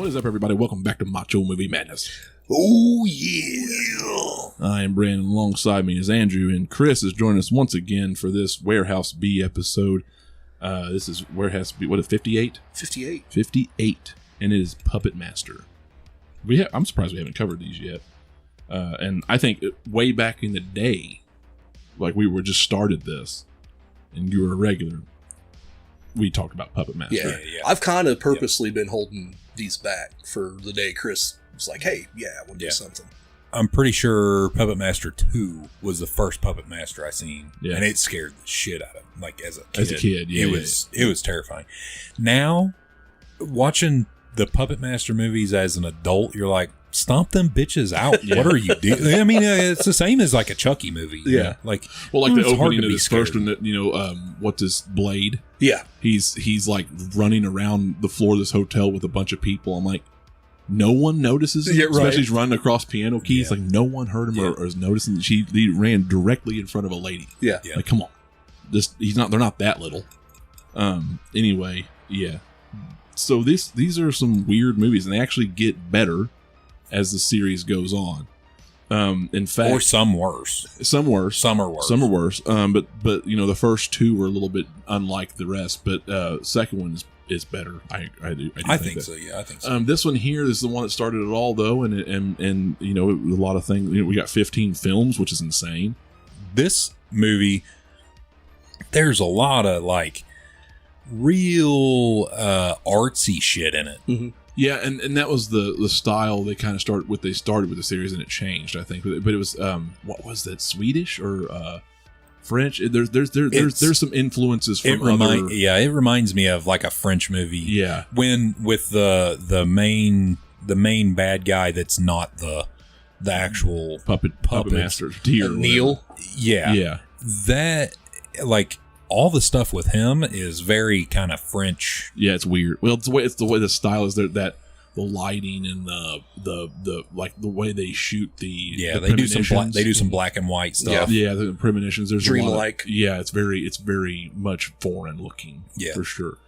What is up, everybody? Welcome back to Macho Movie Madness. Oh, yeah. I am Brandon. Alongside me is Andrew, and Chris is joining us once again for this Warehouse B episode. This is Warehouse B, what is 58? 58. 58, and it is Puppet Master. I'm surprised we haven't covered these yet. And I think way back in the day, like we were just started this, and you were a regular, we talked about Puppet Master. Yeah. I've kind of purposely been holding these back for the day Chris was like, hey, I want to do something. I'm pretty sure Puppet Master 2 was the first Puppet Master I seen, and it scared the shit out of me. Like as a kid, it was terrifying. Now, watching the Puppet Master movies as an adult, you're like, stomp them bitches out. What are you doing? I mean, it's the same as like a Chucky movie. Yeah. Like, well, like the opening of this first one, what's this, Blade? Yeah. He's like running around the floor of this hotel with a bunch of people. I'm like, no one notices him, especially he's running across piano keys. Like no one heard him or is noticing that he ran directly in front of a lady. Yeah. Like, come on. They're not that little. Anyway, yeah. So these are some weird movies, and they actually get better as the series goes on. In fact, or some worse. Some worse. Some are worse. Some are worse. But the first two were a little bit unlike the rest, but second one is better. I think so. Yeah, I think so. This one here is the one that started it all, though, and a lot of things. We got 15 films, which is insane. This movie, there's a lot of like real artsy shit in it. Mm-hmm. Yeah, and that was the style they kind of started with. They started with the series, and it changed, I think. But it was what was that, Swedish or French? There's some influences from it reminds me of like a French movie. Yeah, when with the main bad guy that's not the actual puppet master, Neil. Yeah. That, like, all the stuff with him is very kind of French. Yeah, it's weird. Well, it's the way the style is there, that the lighting and the like the way they shoot they do some black and white stuff. Yeah, the premonitions. There's dreamlike. It's very much foreign looking. Yeah, for sure.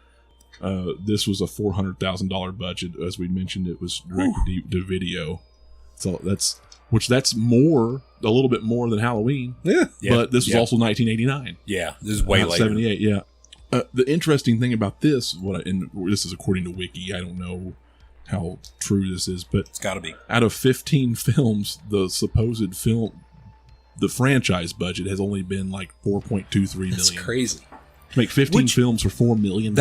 This was a $400,000 budget, as we mentioned. It was direct to video, so that's a little bit more than Halloween. Yeah. But this was also 1989. Yeah, this is way later. 78. Yeah. The interesting thing about this, this is according to Wiki. I don't know how true this is, but it's got to be. Out of 15 films, the franchise budget has only been like $4.23 million. That's crazy. To make 15 films for $4 million.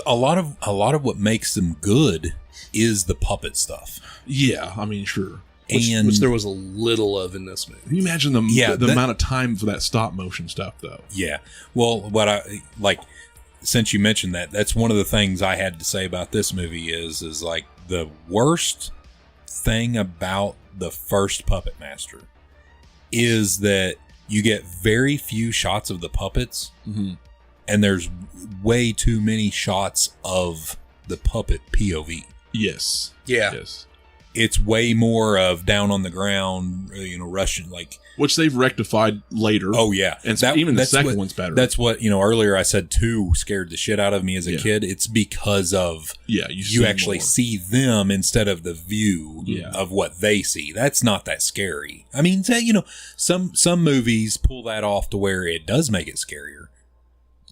A lot of what makes them good is the puppet stuff. Yeah, I mean, sure. Which there was a little of in this movie. Can you imagine the amount of time for that stop motion stuff, though? Yeah. Well, what I like, since you mentioned that, that's one of the things I had to say about this movie is like the worst thing about the first Puppet Master is that you get very few shots of the puppets, and there's way too many shots of the puppet POV. Yes. Yeah. Yes. It's way more of down on the ground, Russian, like, which they've rectified later. Oh yeah, and the second one's better. That's what earlier I said 2 scared the shit out of me as a kid. It's because of you actually see them instead of the view of what they see. That's not that scary. I mean, some movies pull that off to where it does make it scarier.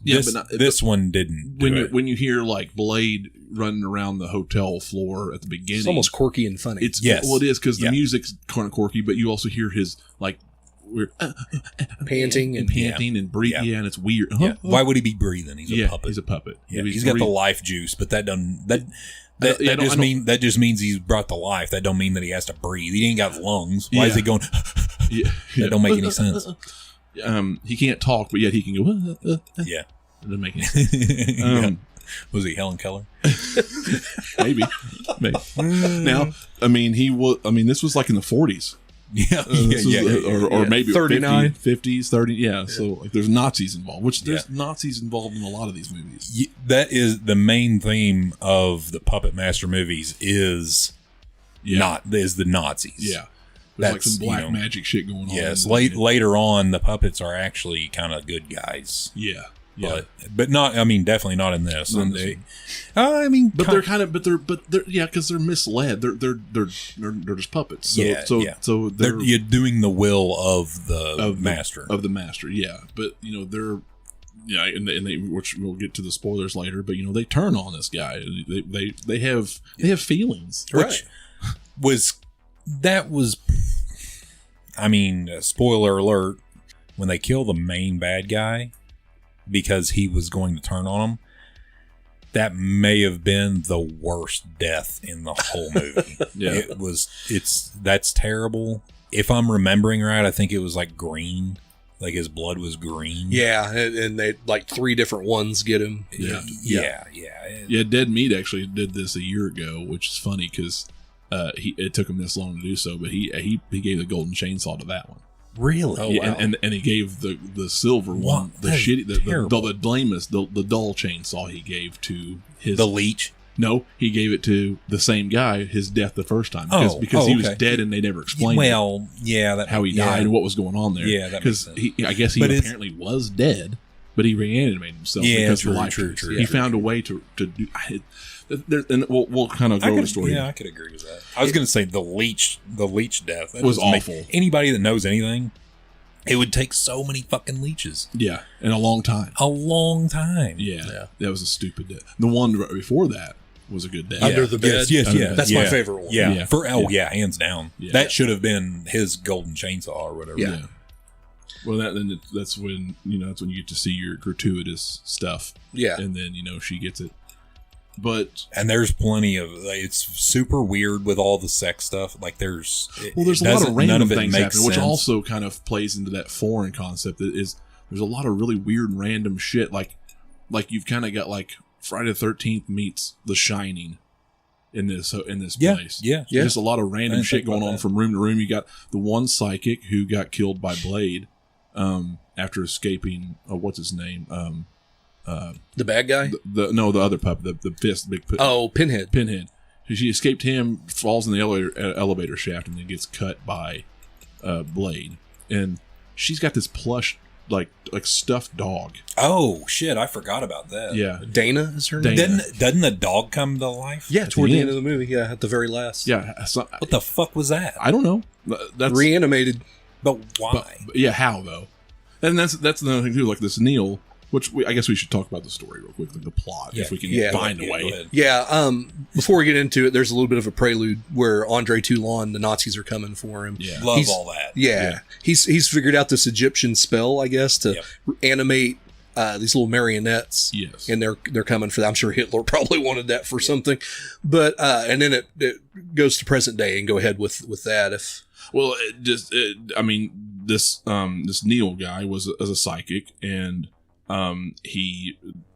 Yeah, this one didn't. When you hear like Blade running around the hotel floor at the beginning, it's almost quirky and funny. It is because the music's kind of quirky, but you also hear his like weird panting and breathing, and it's weird. Yeah. Why would he be breathing? He's a puppet. He's a puppet. Yeah, he's got the life juice, but that just means he's brought to life. That don't mean that he has to breathe. He ain't got lungs. Why is he going? That don't make any sense. He can't talk, but yet he can go. Yeah, it doesn't make any sense. Was he Helen Keller? Maybe. Now, I mean, this was like in the 40s. Or maybe 39, 50s, 30. Yeah, so like there's Nazis involved, which there's Nazis involved in a lot of these movies. That is the main theme of the Puppet Master movies is the Nazis. Yeah. There's like some black magic shit going on. Yes, later on, the puppets are actually kind of good guys. Yeah. but not. I mean, definitely not in this. Not And in this I mean, But they're kind of, yeah, because they're misled. They're just puppets. So you're doing the will of the master. Of the master, yeah. But they're and they, which we'll get to the spoilers later. But they turn on this guy. They have feelings, Which was. I mean, spoiler alert. When they kill the main bad guy because he was going to turn on him, that may have been the worst death in the whole movie. Yeah. That's terrible. If I'm remembering right, I think it was like green. Like his blood was green. Yeah, and they like 3 different ones get him. Yeah. Dead Meat actually did this a year ago, which is funny because it took him this long to do so, but he gave the golden chainsaw to that one. Really? Oh, wow. and he gave the silver one, the shitty, the lamest, the dull chainsaw he gave to the leech. No, he gave it to the same guy. His death the first time because he was dead and they never explained. How he died and what was going on there. Yeah, because I guess he apparently was dead, but he reanimated himself because of life. True. He found a way to do. And we'll kind of go over the story. Yeah, I could agree with that. I was going to say the leech death. That was awful. Anybody that knows anything, it would take so many fucking leeches. Yeah, in a long time. Yeah. That was a stupid death. The one right before that was a good death. Under the bed. Yes. That's my favorite one. Yeah. Hands down. Yeah. That should have been his golden chainsaw or whatever. Yeah. Well, that's when that's when you get to see your gratuitous stuff. Yeah, and then she gets it. And there's plenty of it's super weird with all the sex stuff. Like there's a lot of random things happening, which also kind of plays into that foreign concept. There's a lot of really weird random shit. Like you've kind of got like Friday the 13th meets The Shining in this place. Yeah. Just a lot of random shit going on from room to room. You got the one psychic who got killed by Blade after escaping. What's his name? The bad guy? The other pup, the fist, big Pinhead. Pinhead. She escaped him, falls in the elevator shaft, and then gets cut by Blade. And she's got this plush, like stuffed dog. Oh shit! I forgot about that. Yeah, Dana is her name. Doesn't the dog come to life? Yeah, toward the end of the movie. Yeah, at the very last. Yeah. What the fuck was that? I don't know. That's reanimated. But why? But how though? And that's another thing too. Like this Neil. Which I guess we should talk about the story real quick, like the plot, if we can find a way. Yeah. Before we get into it, there's a little bit of a prelude where Andre Toulon, the Nazis are coming for him. Yeah, love all that. Yeah. He's figured out this Egyptian spell, I guess, to animate these little marionettes. Yes, and they're coming for that. I'm sure Hitler probably wanted that for something, but and then it goes to present day and go ahead with that. This Neil guy was a psychic and.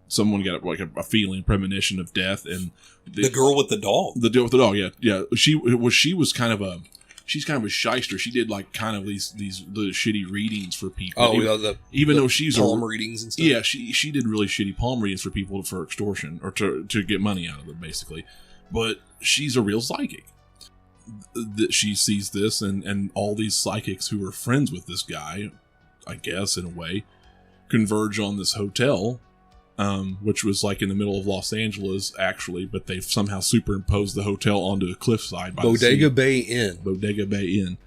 Someone got like a feeling, premonition of death, and the girl with the dog. The girl with the dog, yeah. She's kind of a shyster. She did like kind of these shitty readings for people. Even though she's palm readings and stuff. Yeah, she did really shitty palm readings for people for extortion or to get money out of them, basically. But she's a real psychic. She sees this, and all these psychics who are friends with this guy, I guess in a way. Converge on this hotel, which was like in the middle of Los Angeles, actually, but they've somehow superimposed the hotel onto a cliffside by Bodega Bay Inn.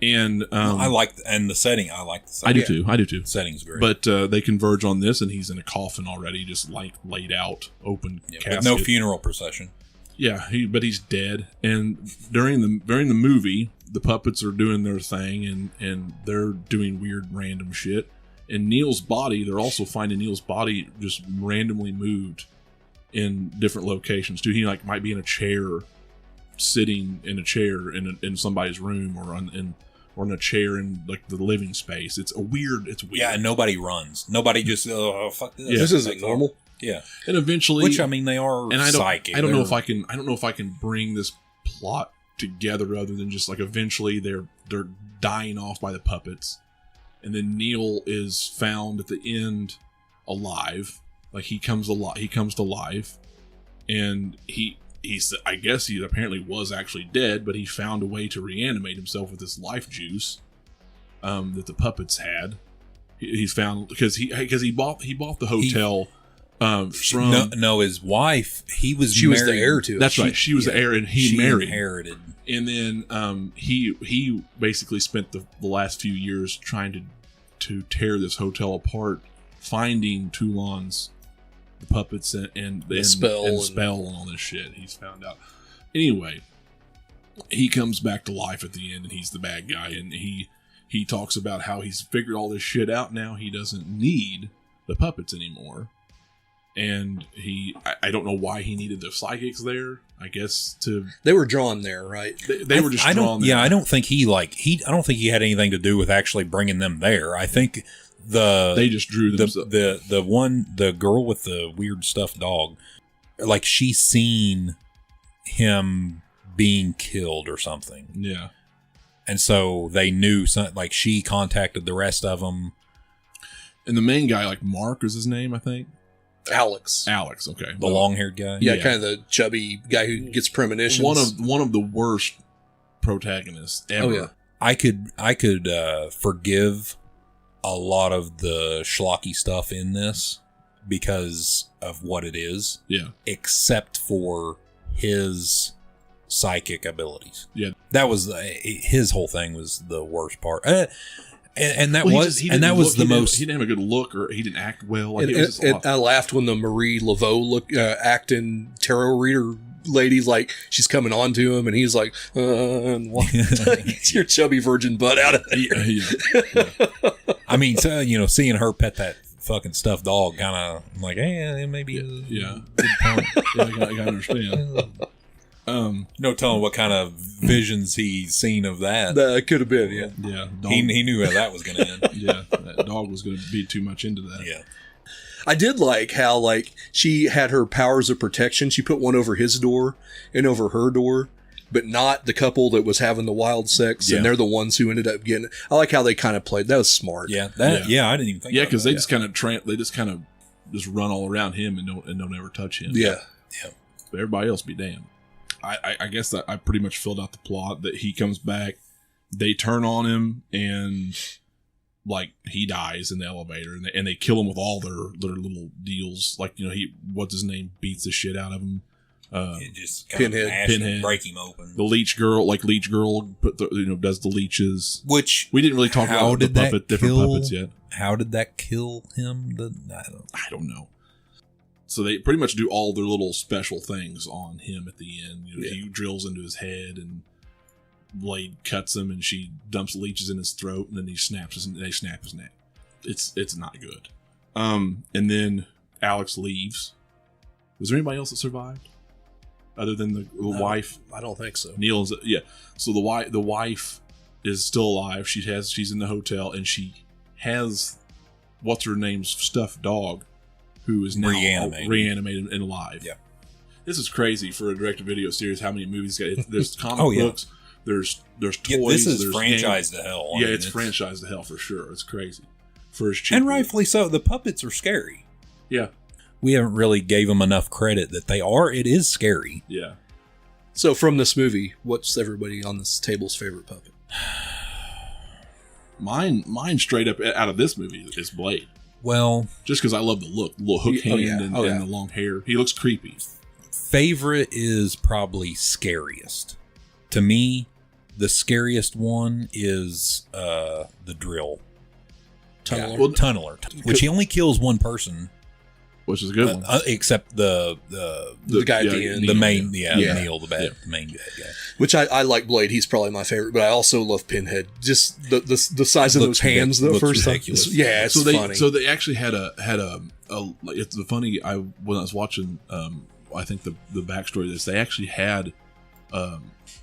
And I like and the setting. I like the setting. I do too. The setting's great. But they converge on this, and he's in a coffin already, just like laid out, open casket. With no funeral procession. Yeah, but he's dead. And during the movie, the puppets are doing their thing, and they're doing weird random shit. In Neil's body, they're also finding Neil's body just randomly moved in different locations too. He like might be in a chair, sitting in a chair in somebody's room, or in a chair in like the living space. It's weird. Yeah, and nobody runs. Nobody just fuck this. Yeah. This isn't normal. Yeah, and eventually, which I mean, they are psychic. I don't know if I can bring this plot together other than just like eventually they're dying off by the puppets. And then Neil is found at the end alive. Like he comes to life. And he's I guess he apparently was actually dead, but he found a way to reanimate himself with this life juice that the puppets had. He's found because he bought the hotel. From no, his wife. She was the heir to it. That's right. She was the heir, and he married. Inherited. And then he basically spent the last few years trying to tear this hotel apart, finding Toulon's the puppets and spell and all this shit. He's found out. Anyway, he comes back to life at the end, and he's the bad guy, and he talks about how he's figured all this shit out now. He doesn't need the puppets anymore. And I don't know why he needed the psychics there. I guess they were drawn there, right? They were just drawn there. Yeah, I don't think I don't think he had anything to do with actually bringing them there. I think they just drew them. The girl with the weird stuffed dog, like she seen him being killed or something. Yeah, and so they knew something. Like she contacted the rest of them. And the main guy, like Mark, is his name, I think. Alex, okay. The long-haired guy? Yeah, kind of the chubby guy who gets premonitions. One of the worst protagonists ever. Oh, yeah. I could forgive a lot of the schlocky stuff in this because of what it is. Yeah. Except for his psychic abilities. Yeah. That was his whole thing was the worst part. And that well, was the most. He didn't have a good look, or he didn't act well. Like I laughed when the Marie Laveau acting tarot reader lady, like she's coming on to him, and he's like, "Get your chubby virgin butt out of there." Yeah. I mean, so, seeing her pet that fucking stuffed dog, kind of like, it may be a good point. I gotta understand. No telling what kind of visions he's seen of that. That could have been, yeah. Yeah. He knew how that was going to end. Yeah. That dog was going to be too much into that. Yeah. I did like how, like, she had her powers of protection. She put one over his door and over her door, but not the couple that was having the wild sex, and they're the ones who ended up getting it. I like how they kind of played. That was smart. Yeah. I didn't even think. Yeah, because they just kind of just run all around him and don't ever touch him. Yeah. Yeah. But everybody else be damned. I guess that I pretty much filled out the plot that he comes back, they turn on him, and like he dies in the elevator, and they kill him with all their little deals. Like, what's his name beats the shit out of him. Just Pinhead, break him open. The leech girl does the leeches. Which we didn't really talk about the different puppets yet. How did that kill him? I don't know. So they pretty much do all their little special things on him at the end. He drills into his head, and Blade cuts him, and she dumps leeches in his throat, and then they snap his neck. It's not good. And then Alex leaves. Was there anybody else that survived other than the wife? I don't think so. Neil's So the wife is still alive. She's in the hotel, and she has what's her name's stuffed dog, who is now reanimated and alive. Yeah. This is crazy for a direct-to-video series, how many movies got. There's comic books, there's toys. This is there's franchised games. to hell. Yeah, it's franchised to hell for sure. It's crazy. And rightfully so. The puppets are scary. Yeah. We haven't really gave them enough credit that they are. It is scary. Yeah. So from this movie, what's everybody on this table's favorite puppet? Mine straight up out of this movie is Blade. Well, just because I love the look, the little hook hand and the long hair. He looks creepy. Favorite is probably scariest. To me, the scariest one is the drill. Tunneler. Which he only kills one person. Which is a good one. guy Except at the end. The main, Neil, the main bad guy. Which I like Blade. He's probably my favorite, but I also love Pinhead. Just the size of those hands the first time. Yeah, it's funny. So they actually had a it's the funny. When I was watching, I think the backstory of this, they actually had, I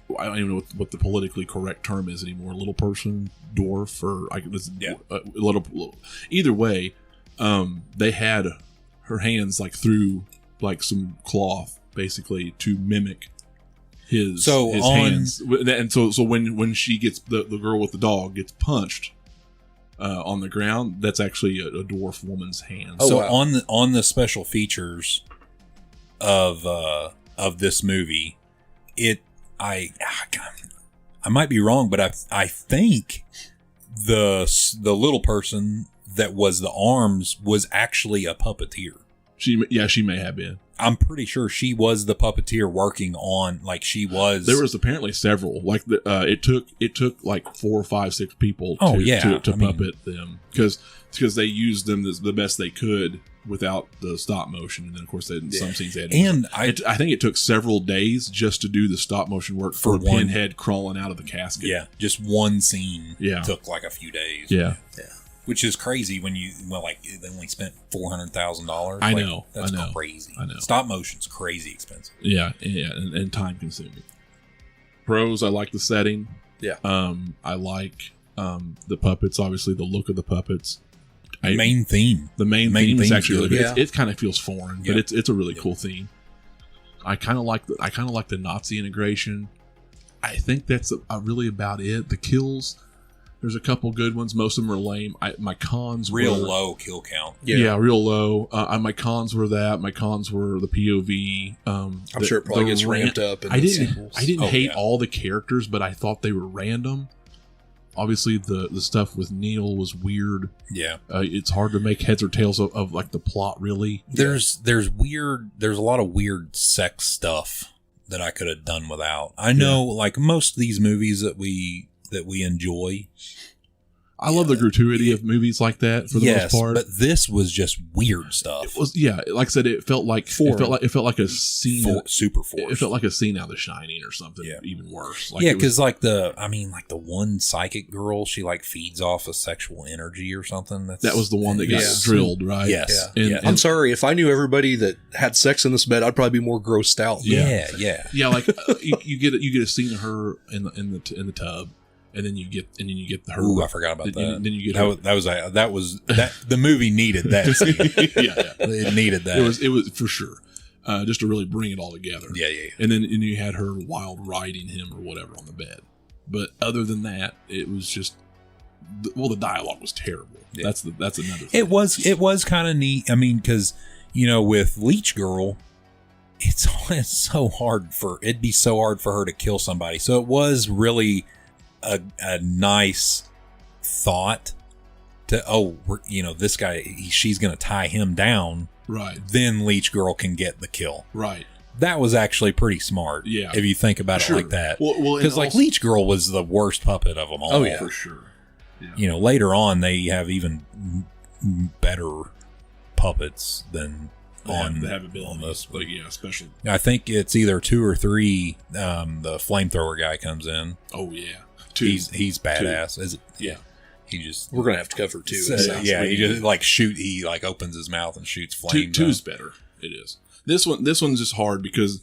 don't even know what the politically correct term is anymore. Little person, dwarf, or little. Either way, they had her hands through some cloth, basically, to mimic his hands. And so when she gets the girl with the dog gets punched on the ground, that's actually a dwarf woman's hand. On the special features of this movie, I might be wrong, but I think the little person that was the arms was actually a puppeteer. She may have been. I'm pretty sure she was the puppeteer working on, like, she was. There was apparently several. Like it took like 4, 5, 6 people to puppet them because they used them the best they could without the stop motion, and then of course some scenes they had. And I think it took several days just to do the stop motion work for Pinhead crawling out of the casket. Yeah, just one scene. Yeah. Took like a few days. Yeah. Which is crazy when they only spent $400,000. I know. That's I know. crazy. I know. Stop motion's crazy expensive. Yeah, and time consuming. Pros, I like the setting. Yeah. I like the puppets. Obviously, the look of the puppets. The main theme is actually really good. Yeah. It kind of feels foreign, but it's a really cool theme. I kind of like the Nazi integration. I think that's really about it. The kills. There's a couple good ones. Most of them are lame. My cons real were low kill count. Yeah, real low. My cons were that. My cons were the POV. I'm sure it probably gets ramped up. I didn't hate all the characters, but I thought they were random. Obviously, the stuff with Neil was weird. Yeah, it's hard to make heads or tails of like the plot. Really, there's a lot of weird sex stuff that I could have done without. I know, like most of these movies that we enjoy. I love the gratuity of movies like that for the most part. But this was just weird stuff. It was, like I said, it felt like a scene, super forced. It felt like a scene out of The Shining or something. Yeah. Even worse. Because the one psychic girl, she like feeds off of sexual energy or something. That was the one that got drilled, right? Yes. Yeah. And I'm sorry, if I knew everybody that had sex in this bed, I'd probably be more grossed out. Yeah. Like you get a scene of her in the tub. And then you get her. Ooh, I forgot about that. Then you get that. The movie needed that scene. yeah, it needed that. It was for sure, just to really bring it all together. Yeah. And then you had her wild riding him or whatever on the bed. But other than that, it was just the dialogue was terrible. Yeah. That's another thing. It was kind of neat. I mean, because with Leech Girl, it'd be so hard for her to kill somebody. So it was really a nice thought to this guy, she's gonna tie him down, right? Then Leech Girl can get the kill, right? That was actually pretty smart, if you think about it like that. Well, because Leech Girl was the worst puppet of them all. Oh yeah, for sure. Yeah. Later on they have even better puppets than they have abilities, but special. I think it's either 2 or 3. The flamethrower guy comes in. Oh yeah. He's badass. Is it? Yeah. He just. We're gonna have to cover 2. He just He opens his mouth and shoots flames. 2's better. It is. This one's just hard because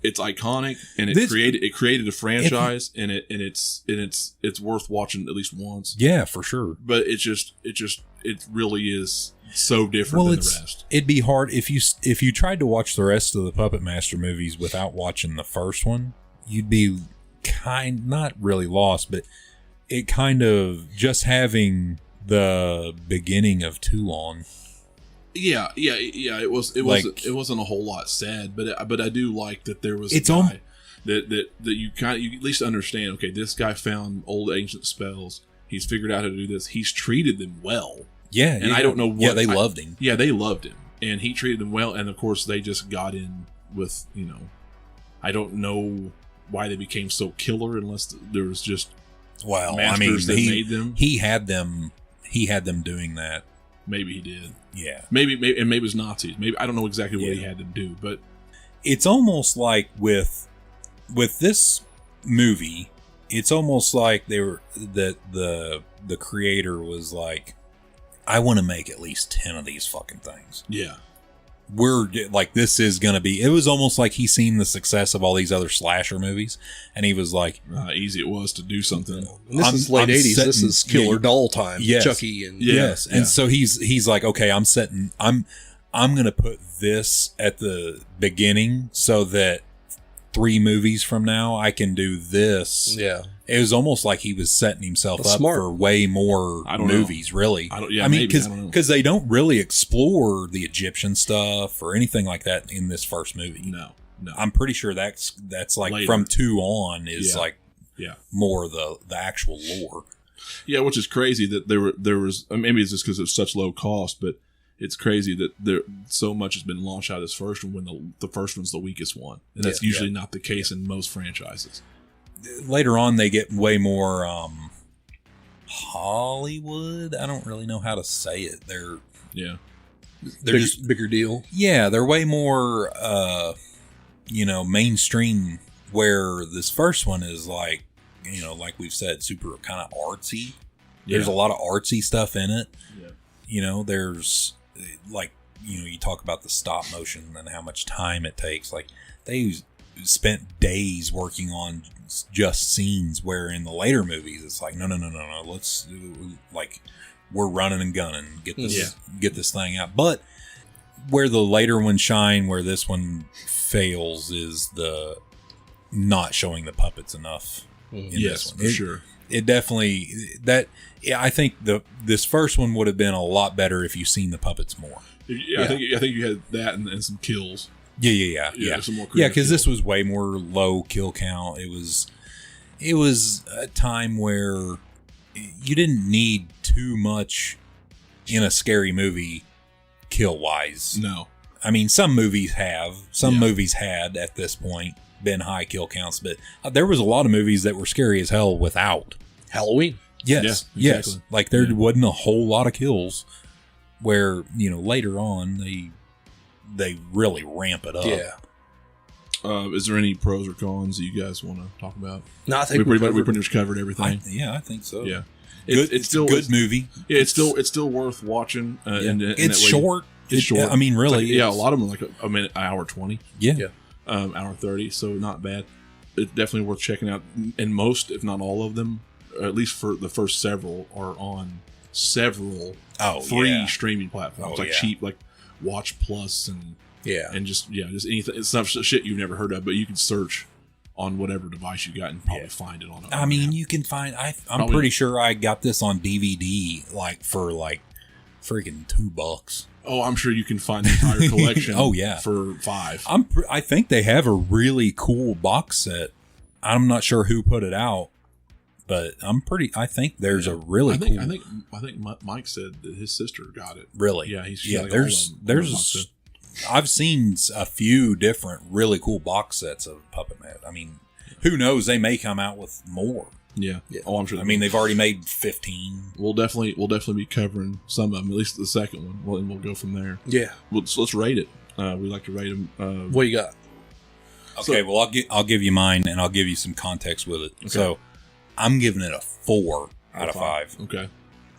it's iconic and it created a franchise and it's worth watching at least once. Yeah, for sure. But it really is so different than the rest. It'd be hard if you tried to watch the rest of the Puppet Master movies without watching the first one. You'd be not really lost, but it kind of just having the beginning of Toulon. Yeah. It wasn't a whole lot said, but I do like that there was a guy that you at least understand. Okay, this guy found old ancient spells. He's figured out how to do this. He's treated them well. Yeah, and I don't know what. Yeah, they loved him. Yeah, they loved him, and he treated them well. And of course, they just got in with I don't know why they became so killer unless there was just masters that made them. He had them doing that. Maybe he did. Yeah. Maybe it was Nazis. Maybe I don't know exactly what he had them do, but it's almost like with this movie, it's almost like the creator was like, I want to make at least 10 of these fucking things. Yeah. We're like, this is going to be, it was almost like he's seen the success of all these other slasher movies. And he was like, how easy it was to do something. This is late 80s. This is killer doll time. Yes. Chucky. And yes. And so he's like, okay, I'm going to put this at the beginning so that 3 movies from now I can do this. Yeah. It was almost like he was setting himself up for way more movies, really. I mean, because they don't really explore the Egyptian stuff or anything like that in this first movie. No. I'm pretty sure that's like later. From 2 on is more the actual lore. Yeah, which is crazy that there was maybe it's just because it's such low cost, but it's crazy that there so much has been launched out of this first one when the first one's the weakest one, and that's usually not the case in most franchises. Later on, they get way more Hollywood. I don't really know how to say it. They're just bigger deal. Yeah, they're way more mainstream. Where this first one is like, like we've said, super kind of artsy. There's a lot of artsy stuff in it. Yeah. There's like, you talk about the stop motion and how much time it takes. Like they spent days working on just scenes, where in the later movies it's like, no. Let's like we're running and gunning, get this thing out. But where the later ones shine, where this one fails, is the not showing the puppets enough. In this one. For sure. It definitely I think this first one would have been a lot better if you've seen the puppets more. Yeah, I think you had that and some kills. Yeah. Some more because this was way more low kill count. It was a time where you didn't need too much in a scary movie kill wise. No. I mean, some movies have. Some movies had at this point been high kill counts, but there was a lot of movies that were scary as hell without. Halloween. Yes. Yeah, exactly. Like there wasn't a whole lot of kills, where later on they really ramp it up. Yeah. Is there any pros or cons that you guys want to talk about? No, I think we pretty much covered everything. I think so. Yeah. It's still a good movie. Yeah, it's still worth watching. It's short. It's short. I mean, really. Like, a lot of them are like a minute, hour 20. Yeah. Hour 30, so not bad. It's definitely worth checking out. And most, if not all of them, at least for the first several, are on several free streaming platforms, cheap, like Watch Plus and just anything. It's not shit you've never heard of, but you can search on whatever device you got and probably find it on it. I mean, you can find. I'm pretty sure I got this on DVD, for freaking $2. Oh, I'm sure you can find the entire collection. For $5. I think they have a really cool box set. I'm not sure who put it out, but I think there's a really cool. I think Mike said that his sister got it. Really? Yeah. There's I've seen a few different really cool box sets of Puppet Master. I mean, who knows? They may come out with more. Yeah. Oh, I'm sure. I mean, they've already made 15. We'll definitely be covering some of them, at least the second one, and we'll go from there. Yeah. Let's rate it. We like to rate them. What you got? Okay, well, I'll give you mine, and I'll give you some context with it. Okay. So, I'm giving it a 4 out of 5. Okay.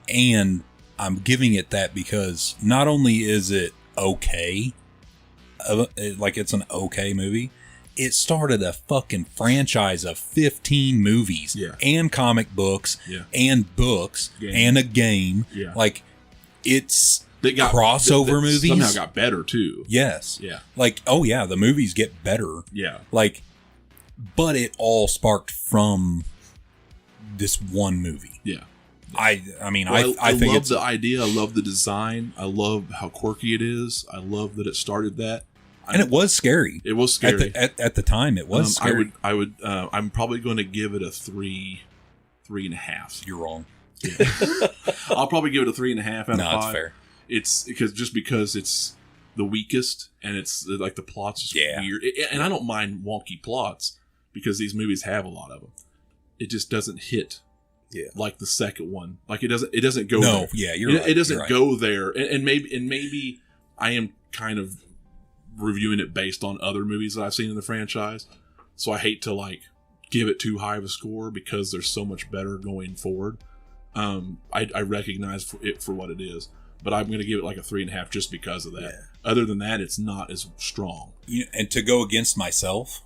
And I'm giving it that because not only is it okay, like it's an okay movie, it started a fucking franchise of 15 movies and comic books and books and a game. Yeah. Like, it's crossover movies. Somehow got better, too. Yes. Yeah. Like, the movies get better. Yeah. Like, but it all sparked from this one movie. Yeah. I think love the idea. I love the design. I love how quirky it is. I love that it started that. And it was scary. It was scary at the time. It was scary. I'm probably going to give it a 3.5. You're wrong. Yeah. I'll probably give it a 3.5 out of 5. No, it's fair. It's because it's the weakest and it's like the plot's just weird. And I don't mind wonky plots because these movies have a lot of them. It just doesn't hit. Yeah. Like the second one. Like it doesn't go there. No, yeah, you're right. It doesn't go there. And maybe I am kind of reviewing it based on other movies that I've seen in the franchise. So I hate to give it too high of a score because there's so much better going forward. I recognize it for what it is, but I'm going to give it like a 3.5 just because of that. Yeah. Other than that, it's not as strong. And to go against myself,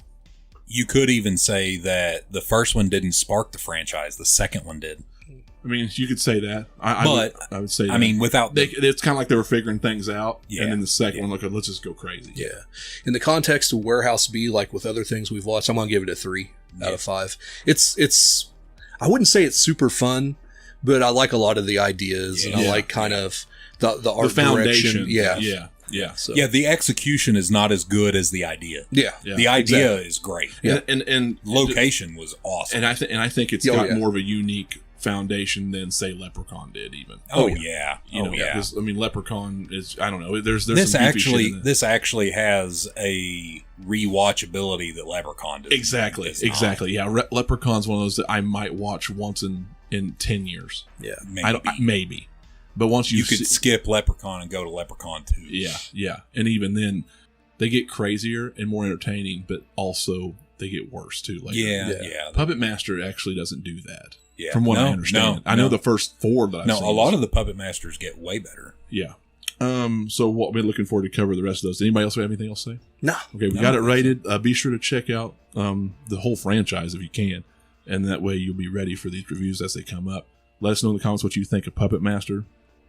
you could even say that the first one didn't spark the franchise. The second one did. I mean, you could say that. I would say that. I mean, without... it's kind of like they were figuring things out. Yeah. And then the second one, let's just go crazy. Yeah. In the context of Warehouse B, like with other things we've watched, I'm going to give it a 3 out of 5. It's I wouldn't say it's super fun, but I like a lot of the ideas and I like kind of the art foundation. Direction. Yeah. So. Yeah, the execution is not as good as the idea. Yeah. The idea is great. Yeah. And location was awesome. And I think it's got more of a unique foundation than say Leprechaun did. Even yeah. 'cause, I mean, Leprechaun is, I don't know. There's This some goofy shit actually in it. this actually has a rewatchability that Leprechaun does. Exactly. Yeah, Leprechaun's one of those that I might watch once in 10 years. Yeah. Maybe. But once You could skip Leprechaun and go to Leprechaun 2. Yeah. And even then, they get crazier and more entertaining, but also they get worse too later. Yeah. Puppet Master actually doesn't do that. Yeah. From what I understand. I know the first 4 that I've seen. No, a lot of the Puppet Masters get way better. Yeah. So what we're looking forward to cover the rest of those. Anybody else have anything else to say? No. Okay, we got it rated. Be sure to check out the whole franchise if you can. And that way you'll be ready for these reviews as they come up. Let us know in the comments what you think of Puppet Master.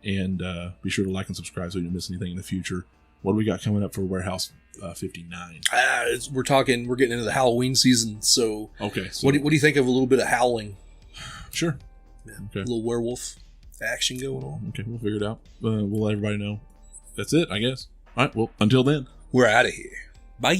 And be sure to like and subscribe so you don't miss anything in the future. What do we got coming up for Warehouse 59? We're getting into the Halloween season. So, okay. So, what do you think of a little bit of howling? Sure. Yeah, okay. A little werewolf action going on. Okay, we'll figure it out. We'll let everybody know. That's it, I guess. All right. Well, until then, we're out of here. Bye.